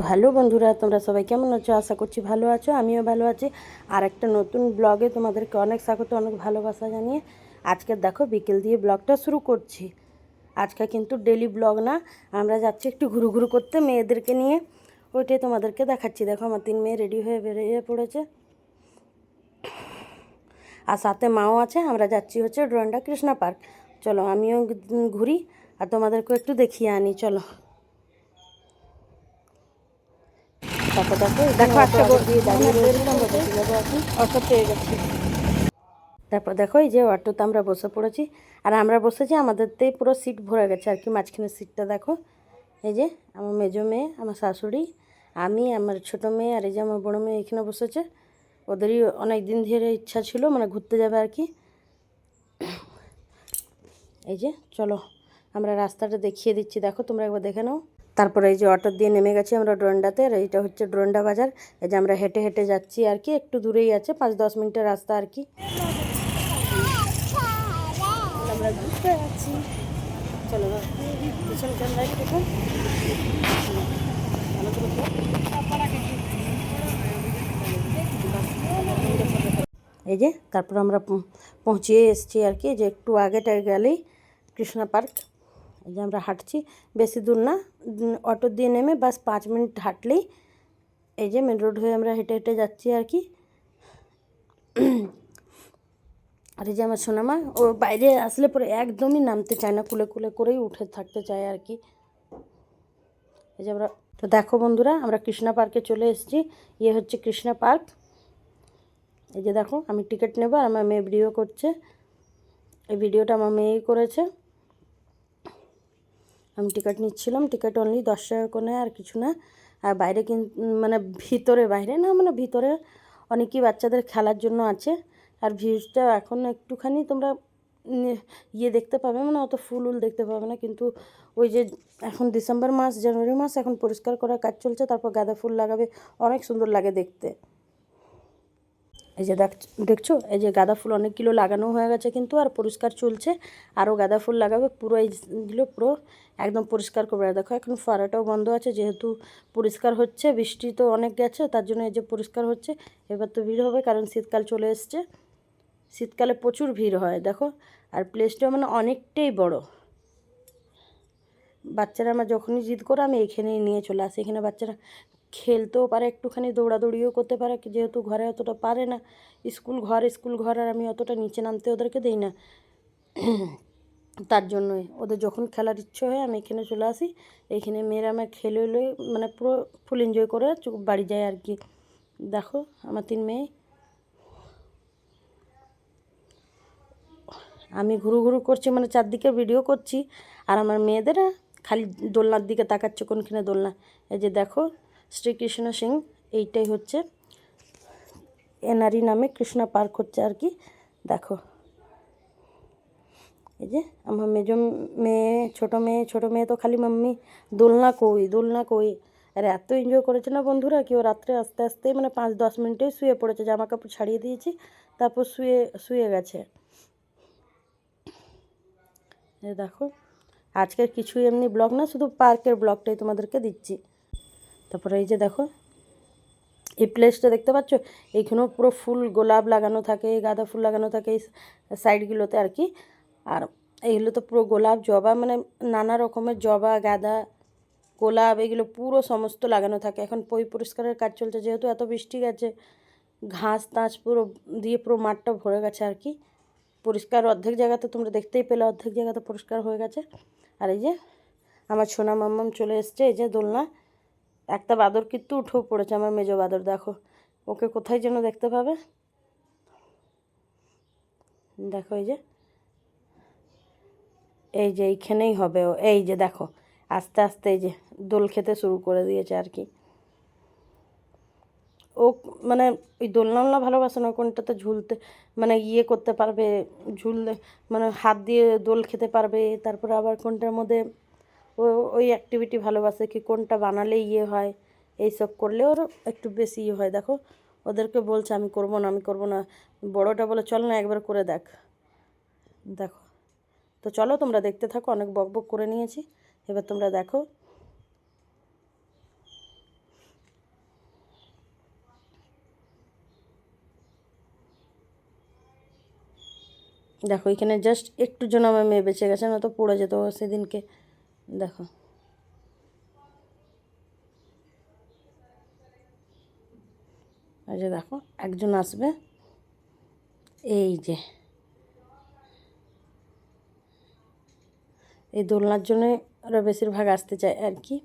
Hello বন্ধুরা, তোমরা সবাই কেমন আছো? আশা করছি ভালো আছো, আমিও ভালো আছি। আর একটা নতুন ব্লগে তোমাদেরকে অনেক স্বাগত, অনেক ভালোবাসা জানিয়ে আজকে দেখো বিকেল দিয়ে ব্লগটা শুরু করছি। আজকে কিন্তু ডেলি ব্লগ না, আমরা যাচ্ছি একটু ঘুরু ঘুরু করতে মেয়েদেরকে নিয়ে, ওইটাই তোমাদেরকে দেখাচ্ছি। দেখো আমার 3 মেয়ে রেডি হয়ে বেরিয়ে পড়েছে, আর সাথে মাও আছে। আমরা যাচ্ছি হচ্ছে ড্রোনডা কৃষ্ণা পার্ক। চলো আমিও ঘুরি আর তোমাদেরকেও একটু দেখিয়ে আনি, চলো। তারপর দেখো একটা দিয়ে দাঁড়িয়ে রয়েছে, আমরা বসে যাবো এখন, অটো পেয়ে গেছি। তারপর দেখো এই যে অটোতে আমরা বসে পড়েছি, আর আমরা বসেছি আমাদেরতেই পুরো সিট ভরে গেছে আর কি। মাঝখানের সিটটা দেখো, এই যে আমার মেজো মেয়ে, আমার শাশুড়ি, আমি, আমার ছোটো মেয়ে, আর এই যে আমার বড়ো মেয়ে এখানে বসেছে। ওদেরই অনেক দিন ধরে ইচ্ছা ছিল মানে ঘুরতে যাবে আর কি। এই যে চলো আমরা রাস্তাটা দেখিয়ে দিচ্ছি, দেখো তোমরা একবার দেখে নাও। তারপরে এই যে অটো দিয়ে নেমে গেছি আমরা ড্রোনডাতে, আর এইটা হচ্ছে ড্রোনডা বাজার। এই যে আমরা হেঁটে হেঁটে যাচ্ছি আর কি, একটু দূরেই আছে, 5-10 মিনিটের রাস্তা আর কি। আমরা ঘুরতে যাচ্ছি, চলো পিছন ক্যামেরায় দেখুন। এই যে তারপর আমরা পৌঁছিয়ে এসেছি আর কি, যে একটু আগেটা গেলেই কৃষ্ণা পার্ক। এই যে আমরা হাঁটছি, বেশি দূর না, অটো দিয়ে নেমে বাস 5 মিনিট হাঁটলেই এই যে মেন রোড হয়ে আমরা হেঁটে হেঁটে যাচ্ছি আর কি। আর এই যে আমার সোনামা, ও বাইরে আসলে পরে একদমই নামতে চায় না, কুলে কুলে করেই উঠে থাকতে চায় আর কি। এই যে আমরা, তো দেখো বন্ধুরা আমরা কৃষ্ণা পার্কে চলে এসেছি। ইয়ে হচ্ছে কৃষ্ণা পার্ক। এই যে দেখো আমি টিকিট নেব, আর আমার মেয়ে ভিডিও করছে। এই ভিডিওটা আমার মেয়েই করেছে। আমি টিকিট নিচ্ছিলাম, টিকিট অনলি 10 টাকা করে, আর কিছু না। আর বাইরে কিন্তু মানে ভিতরে, বাইরে না মানে ভিতরে অনেকই বাচ্চাদের খেলার জন্য আছে। আর ভিউজটা এখন একটুখানি তোমরা ইয়ে দেখতে পাবে, মানে অত ফুল দেখতে পাবে না, কিন্তু ওই যে এখন ডিসেম্বর মাস, জানুয়ারি মাস, এখন পরিষ্কার করার কাজ চলছে, তারপর গাঁদা ফুল লাগাবে, অনেক সুন্দর লাগে দেখতে। এই যে দেখছো এই যে গাঁদা ফুল অনেকগুলো লাগানো হয়ে গেছে কিন্তু, আর পরিষ্কার চলছে, আরও গাঁদা ফুল লাগাবে। পুরো এইগুলো পুরো একদম পরিষ্কার করবে। দেখো এখন ফোয়ারাটাও বন্ধ আছে, যেহেতু পরিষ্কার হচ্ছে, বৃষ্টি তো অনেক গেছে, তার জন্য এই যে পরিষ্কার হচ্ছে। এবার তো ভিড় হবে, কারণ শীতকাল চলে এসছে, শীতকালে প্রচুর ভিড় হয় দেখো। আর প্লেসটা মানে অনেকটাই বড়। বাচ্চারা আমার যখনই জিদ করে আমি এখানেই নিয়ে চলে আসি। এখানে বাচ্চারা খেলতেও পারে, একটুখানি দৌড়াদৌড়িও করতে পারে, যেহেতু ঘরে অতটা পারে না। স্কুল ঘর, আর আমি অতটা নিচে নামতে ওদেরকে দিই না, তার জন্যই ওদের যখন খেলার ইচ্ছে হয় আমি এখানে চলে আসি। এইখানে মেয়েরা আমার খেলে মানে পুরো ফুল এনজয় করে বাড়ি যায় আর কি। দেখো আমার 3 মেয়ে, আমি ঘুরু ঘুরু করছি মানে চারদিকে ভিডিও করছি, আর আমার মেয়েদের খালি দোলনার দিকে তাকাচ্ছে, কোনখানে দোলনা। এই যে দেখো শ্রীকৃষ্ণ সিং, এইটাই হচ্ছে এনআরই নামে কৃষ্ণা পার্ক হচ্ছে আর কি। দেখো এই যে আমার ছোটো মেয়ে তো খালি মাম্মি দোলনা কই, দোলনা কই। আর এত এনজয় করেছে না বন্ধুরা, কি ও রাত্রে আস্তে আস্তে মানে 5-10 মিনিটেই শুয়ে পড়েছে, জামা কাপড় ছাড়িয়ে দিয়েছি, তারপর শুয়ে গেছে। এই দেখো আজকের কিছুই এমনি ব্লগ না, শুধু পার্কের ব্লগটাই তোমাদেরকে দিচ্ছি। তারপরে এই যে দেখো এই প্লেসটা দেখতে পাচ্ছ, এইখানেও পুরো ফুল গোলাপ লাগানো থাকে, গাঁদা ফুল লাগানো থাকে এই সাইডগুলোতে আর কি। আর এইগুলো তো পুরো গোলাপ, জবা, মানে নানা রকমের জবা, গাঁদা, গোলাপ, এগুলো পুরো সমস্ত লাগানো থাকে। এখন পরিষ্কারের কাজ চলছে, যেহেতু এত বৃষ্টি গেছে, ঘাস টাস পুরো দিয়ে পুরো মাঠটা ভরে গেছে আর কি। পরিষ্কার অর্ধেক জায়গাতে তোমরা দেখতেই পেলে, অর্ধেক জায়গাতে পরিষ্কার হয়ে গেছে। আর এই যে আমার সোনা মাম্মাম চলে এসছে, এই যে দোলনা। একটা বাদর কিন্তু উঠেও পড়েছে, আমার মেজো বাদর, দেখো ওকে কোথায় যেন দেখতে পাবে। দেখো এই যে এইখানেই হবে ও, এই যে দেখো আস্তে আস্তে এই যে দোল খেতে শুরু করে দিয়েছে আর কি। ও মানে ওই দোলনা ভালোবাসে না, কোনটাতে ঝুলতে মানে ইয়ে করতে পারবে, ঝুললে মানে হাত দিয়ে দোল খেতে পারবে, তারপরে আবার কোনটার মধ্যে ও ওই অ্যাক্টিভিটি ভালোবাসে, কি কোনটা বানালে ইয়ে হয়, এইসব করলে ওর একটু বেশি ইয়ে হয়। দেখো ওদেরকে বলছে আমি করব না, আমি করব না, বড়টা বলে চল না একবার করে দেখ। দেখো তো চলো তোমরা দেখতে থাকো, অনেক বক বক করে নিয়েছি, এবার তোমরা দেখো। দেখো এখানে জাস্ট একটুর জন্য আমার মেয়ে বেঁচে গেছে, না তো পড়ে যেত সেদিনকে। দেখো এই যে দেখো একজন আসবে, এই যে এই দোলনার জন্যই ওরা বেশিরভাগ আসতে চায় আর কি।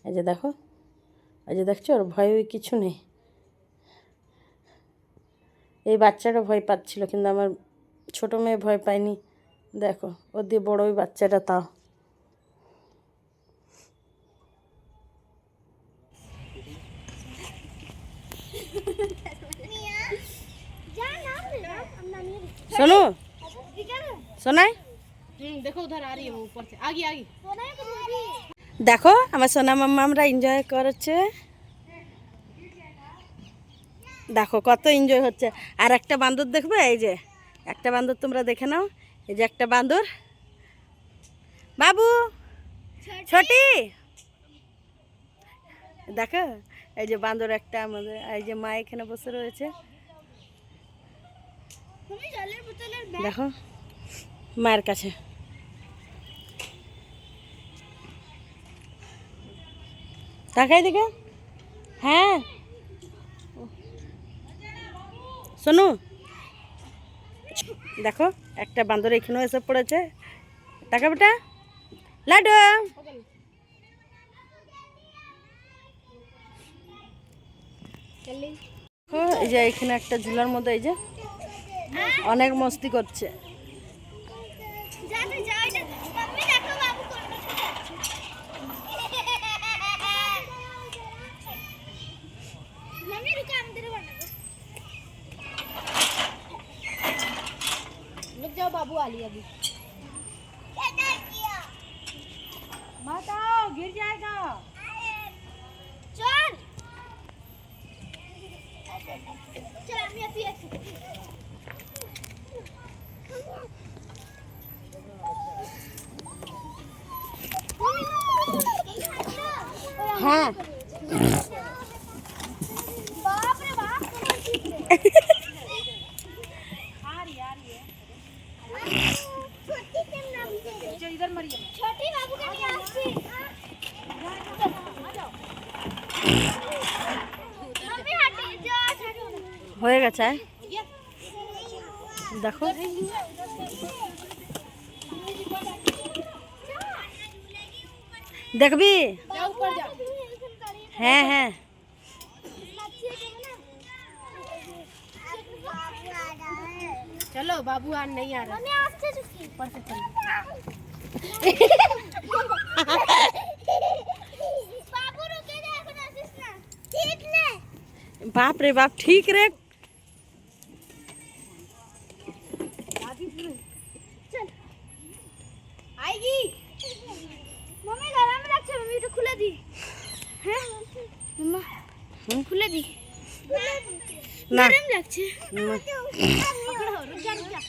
এই যে দেখো, এই যে দেখছো ওর ভয় কিছু নেই। এই বাচ্চাটা ভয় পাচ্ছিল, কিন্তু আমার ছোটো মেয়ে ভয় পায়নি। দেখো ওর দিয়ে বড় ওই বাচ্চাটা তাও। শোনো শোনাই, देखो उधर आ रही है वो ऊपर से आगे आगे। দেখো আমার সোনা মাম্মা আমরা এনজয় করছে, দেখো কত এনজয় হচ্ছে। আর একটা বান্দর দেখবে, এই যে একটা বান্দর তোমরা দেখে নাও, এই যে একটা বান্দর। বাবু ছোটি দেখো, এই যে বান্দর একটা আমাদের, এই যে মা এখানে বসে রয়েছে দেখো মায়ের কাছে। তাকাই দিকে, হ্যাঁ শোনো দেখো একটা বান্দর এখানেও এসে পড়েছে। টাকা বেটা লাডু, এই যে এখানে একটা ঝুলার মধ্যে এই যে অনেক মস্তি করছে। रुक जाओ बाबू आ लिया अभी। मत आओ गिर जाएगा। चल चल আমি আপি আছি। হ্যাঁ बाप रे बाप आ रही है छोटी टीम ना जो इधर मरिए। छोटी बाबू के लिए आसी मम्मी हटे जा छोटू হয়ে গেছে। দেখো দেখবি, जा ऊपर जा। হ্যাঁ হ্যাঁ चलो बाबू आ नहीं आ रहा। मम्मी আসছে ऊपर से चलो। बाबू रुके जा এখন আসিস না ঠিক নে বাপ রে বাপ, ঠিক রে। चल आएगी मम्मी गरम লাগছে मम्मी এটা খুলে দি হ্যাঁ मम्मा খুলে দি না গরম লাগছে না। रुक जा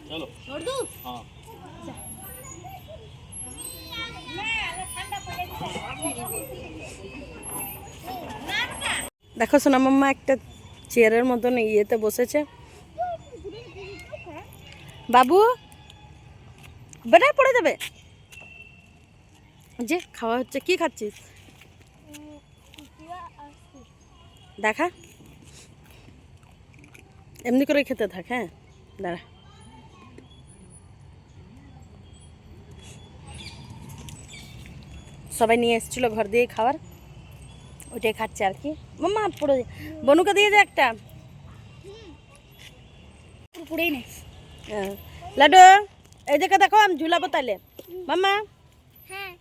चलो छोड़ दूँ। हाँ দেখো সোনা মাম্মা একটা চেয়ারের মতন ইয়েতে বসেছে। বাবু বেটা পড়ে যাবে। যে খাওয়া হচ্ছে, কি খাচ্ছিস দেখা, এমনি করে খেতে থাক। হ্যাঁ দাঁড়া, সবাই নিয়ে এসেছিলো ঘর দিয়ে খাবার, ওইটাই খাচ্ছে আর কি। মাম্মা পড়ে বনুকে দিয়ে যা একটা। পুড়েই নে হ্যাঁ। লাডু এই দিকে দেখো, আমি ঝুলাবো তাহলে। মাম্মা হ্যাঁ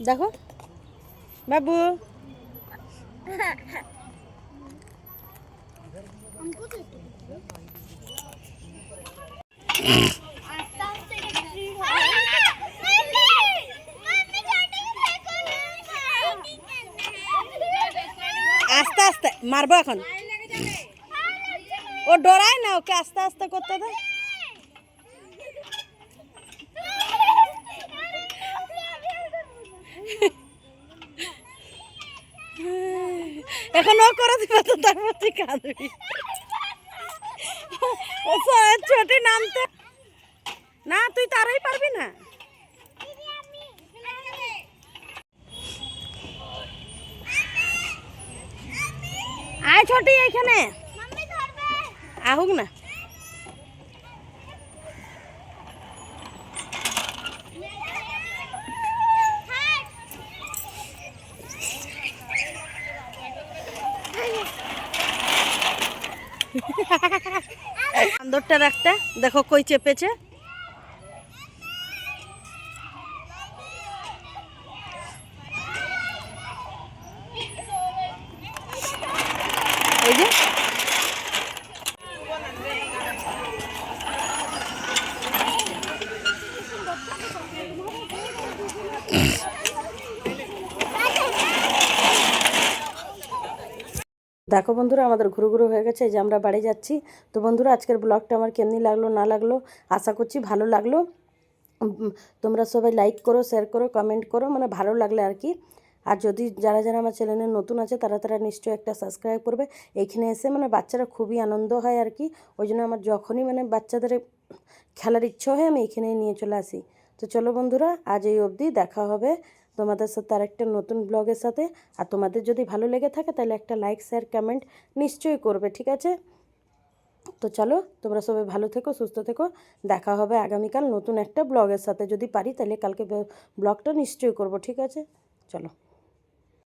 দেখো বাবু, हमको तो আস্তে আস্তে মারবো এখন, ও ডরায় না, ওকে আস্তে আস্তে করতে দে। এখন ও করে দিবে তো তারপর তুই কাঁদবি। ছোটি নামতে না, তুই তারাই পারবি না। আয় ছোটি এইখানে মাম্মি ধরবে। আহুক না। বান্দরটা রাখতে দেখো কই চেপেছে। এই যে দেখো বন্ধুরা আমাদের ঘুরু ঘুরু হয়ে গেছে, এই যে আমরা বাড়ি যাচ্ছি। তো বন্ধুরা আজকের ব্লগটা আমার কেমনি লাগলো না লাগলো আশা করছি ভালো লাগলো। তোমরা সবাই লাইক করো, শেয়ার করো, কমেন্ট করো, মানে ভালো লাগলে আর কি। আর যদি যারা যারা আমার চ্যানেলে নতুন আছে তারা তারা নিশ্চয়ই একটা সাবস্ক্রাইব করবে। এইখানে এসে মানে বাচ্চারা খুবই আনন্দ হয় আর কি। ওই জন্য আমার যখনই মানে বাচ্চাদের খেলার ইচ্ছা হয় আমি এখানে নিয়ে চলে আসি। তো চলো বন্ধুরা আজ এই অবধি, দেখা হবে তোমাদের সাথে আর একটা নতুন ব্লগের সাথে। আর তোমাদের যদি ভালো লেগে থাকে তাহলে একটা লাইক শেয়ার কমেন্ট নিশ্চয়ই করবে, ঠিক আছে? তো চলো তোমরা সবাই ভালো থেকো, সুস্থ থেকো। দেখা হবে আগামীকাল নতুন একটা ব্লগের সাথে। যদি পারি তাহলে কালকে ব্লগটা নিশ্চয়ই করব, ঠিক আছে? চলো।